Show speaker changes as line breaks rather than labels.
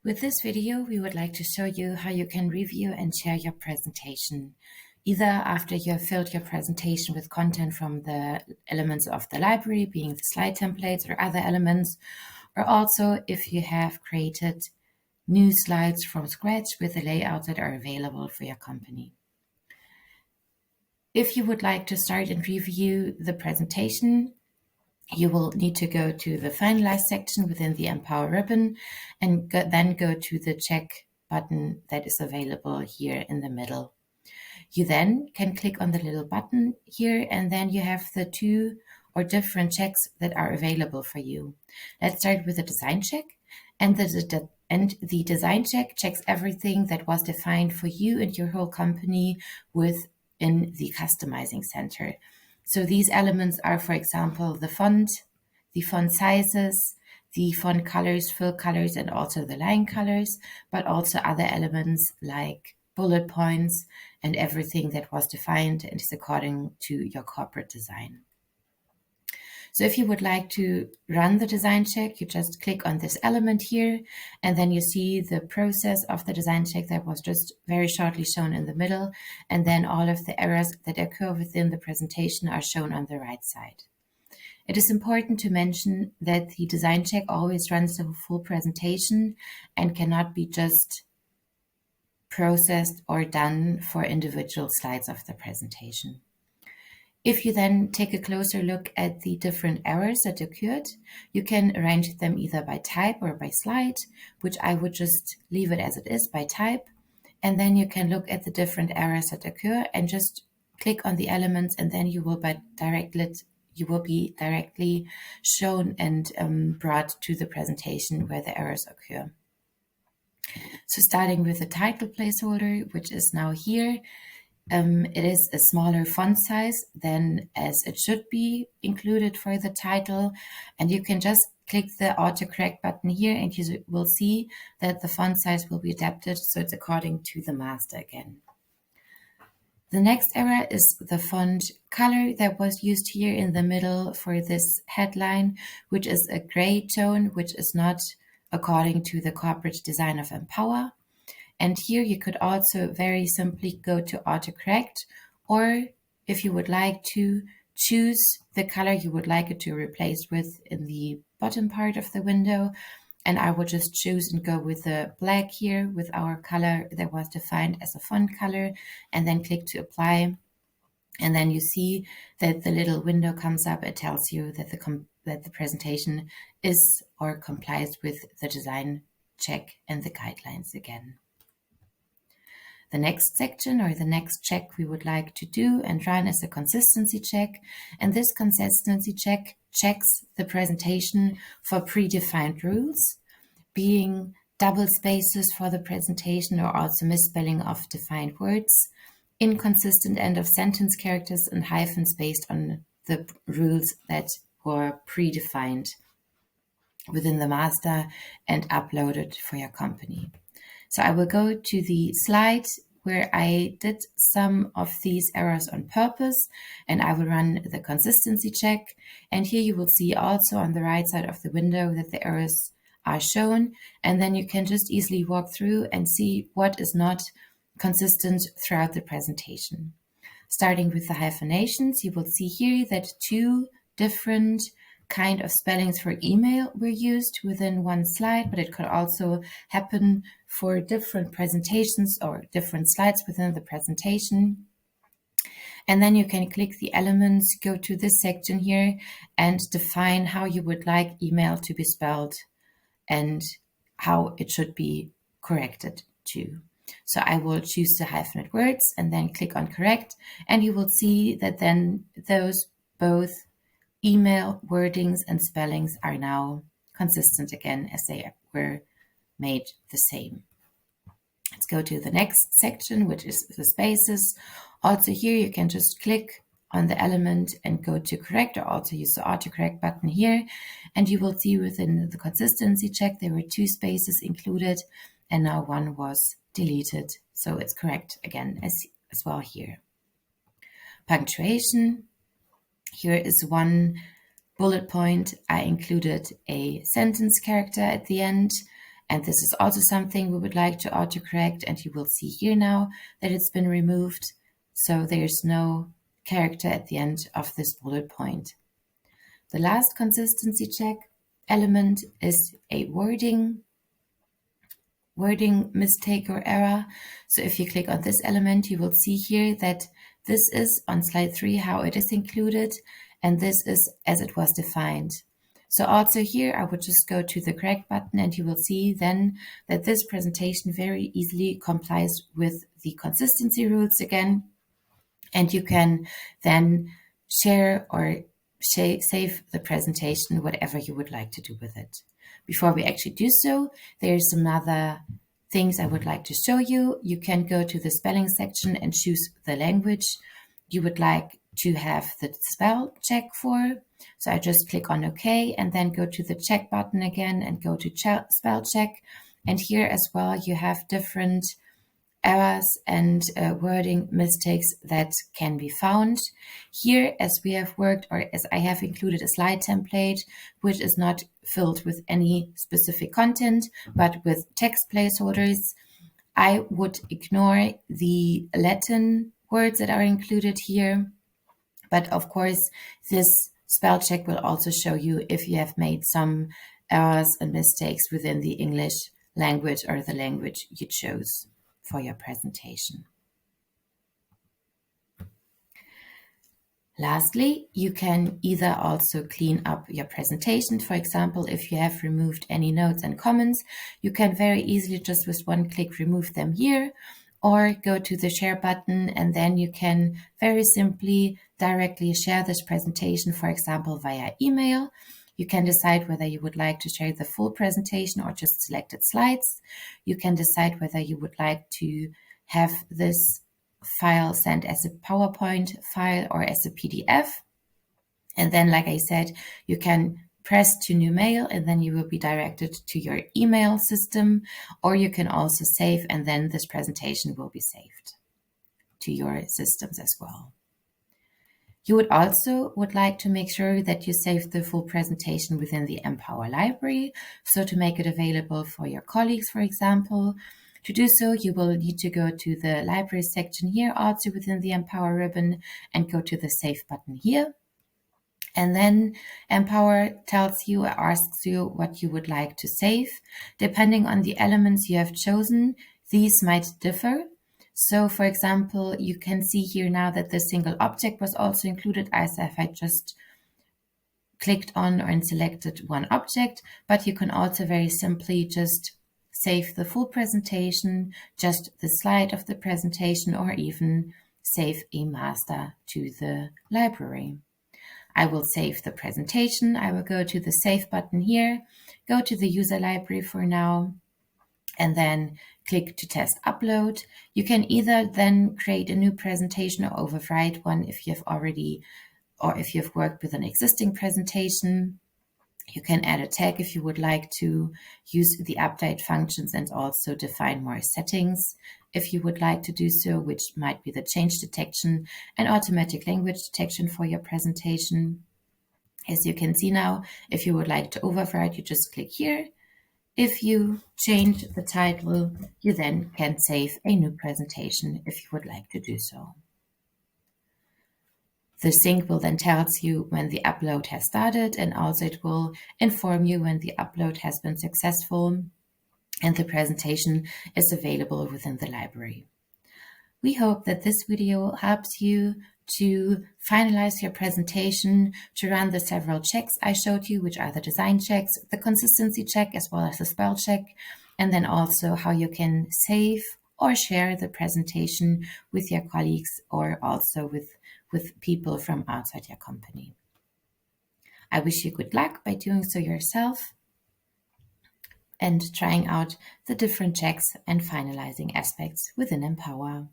With this video, we would like to show you how you can review and share your presentation, either after you have filled your presentation with content from the elements of the library, being the slide templates or other elements, or also if you have created new slides from scratch with the layouts that are available for your company. If you would like to start and review the presentation, you will need to go to the Finalize section within the Empower ribbon and then go to the check button that is available here in the middle. You then can click on the little button here, and then you have the two or different checks that are available for you. Let's start with the design check. And the design check checks everything that was defined for you and your whole company within the customizing center. So these elements are, for example, the font sizes, the font colors, fill colors, and also the line colors, but also other elements like bullet points and everything that was defined and is according to your corporate design. So if you would like to run the design check, you just click on this element here, and then you see the process of the design check that was just very shortly shown in the middle, and then all of the errors that occur within the presentation are shown on the right side. It is important to mention that the design check always runs the full presentation and cannot be just processed or done for individual slides of the presentation. If you then take a closer look at the different errors that occurred, you can arrange them either by type or by slide, which I would just leave it as it is by type. And then you can look at the different errors that occur and just click on the elements, and then you will be directly shown and brought to the presentation where the errors occur. So starting with the title placeholder, which is now here, it is a smaller font size than as it should be included for the title. And you can just click the autocorrect button here and you will see that the font size will be adapted so it's according to the master again. The next error is the font color that was used here in the middle for this headline, which is a gray tone, which is not according to the corporate design of Empower. And here you could also very simply go to autocorrect, or if you would like to, choose the color you would like it to replace with in the bottom part of the window. And I will just choose and go with the black here with our color that was defined as a font color, and then click to apply. And then you see that the little window comes up. It tells you that the presentation is or complies with the design check and the guidelines again. The next section or the next check we would like to do and run is a consistency check. And this consistency check checks the presentation for predefined rules, being double spaces for the presentation or also misspelling of defined words, inconsistent end of sentence characters, and hyphens based on the rules that were predefined within the master and uploaded for your company. So I will go to the slide where I did some of these errors on purpose, and I will run the consistency check. And here you will see also on the right side of the window that the errors are shown. And then you can just easily walk through and see what is not consistent throughout the presentation. Starting with the hyphenations, you will see here that two different kind of spellings for email were used within one slide, but it could also happen for different presentations or different slides within the presentation. And then you can click the elements, go to this section here, and define how you would like email to be spelled and how it should be corrected to. So I will choose the hyphenate words and then click on correct, and you will see that then those both email wordings and spellings are now consistent again as they were made the same. Let's go to the next section, which is the spaces. Also here you can just click on the element and go to correct, or also use the autocorrect button here. And you will see within the consistency check there were two spaces included and now one was deleted. So it's correct again as well here. Punctuation. Here is one bullet point. I included a sentence character at the end, And this is also something we would like to autocorrect, and you will see here now that it's been removed. So there's no character at the end of this bullet point. The last consistency check element is a wording mistake or error. So if you click on this element, you will see here that this is on slide 3 how it is included, and this is as it was defined. So also here, I would just go to the correct button, and you will see then that this presentation very easily complies with the consistency rules again. And you can then share or save the presentation, whatever you would like to do with it. Before we actually do so, there's some other things I would like to show you. You can go to the spelling section and choose the language you would like to have the spell check for. So I just click on OK and then go to the check button again and go to spell check. And here as well, you have different errors and wording mistakes that can be found. Here, as we have worked, or as I have included a slide template, which is not filled with any specific content, but with text placeholders, I would ignore the Latin words that are included here. But of course, this spell check will also show you if you have made some errors and mistakes within the English language or the language you chose for your presentation. Lastly, you can either also clean up your presentation. For example, if you have removed any notes and comments, you can very easily just with one click remove them here, or go to the share button, and then you can very simply directly share this presentation, for example, via email. You can decide whether you would like to share the full presentation or just selected slides. You can decide whether you would like to have this file sent as a PowerPoint file or as a PDF. And then, like I said, you can press to new mail, and then you will be directed to your email system, or you can also save, and then this presentation will be saved to your systems as well. You would also like to make sure that you save the full presentation within the Empower library. So to make it available for your colleagues, for example, to do so, you will need to go to the library section here, also within the Empower ribbon, and go to the Save button here. And then Empower tells you or asks you what you would like to save. Depending on the elements you have chosen, these might differ. So for example, you can see here now that the single object was also included as if I just clicked on and selected one object, but you can also very simply just save the full presentation, just the slide of the presentation, or even save a master to the library. I will save the presentation. I will go to the Save button here, go to the user library for now, and then click to test upload. You can either then create a new presentation or overwrite one if you have already, or if you've worked with an existing presentation. You can add a tag if you would like to use the update functions and also define more settings if you would like to do so, which might be the change detection and automatic language detection for your presentation. As you can see now, if you would like to overwrite, you just click here. If you change the title, you then can save a new presentation if you would like to do so. The sync will then tell you when the upload has started, and also it will inform you when the upload has been successful and the presentation is available within the library. We hope that this video helps you to finalize your presentation, to run the several checks I showed you, which are the design checks, the consistency check, as well as the spell check, and then also how you can save or share the presentation with your colleagues or also with people from outside your company. I wish you good luck by doing so yourself and trying out the different checks and finalizing aspects within Empower.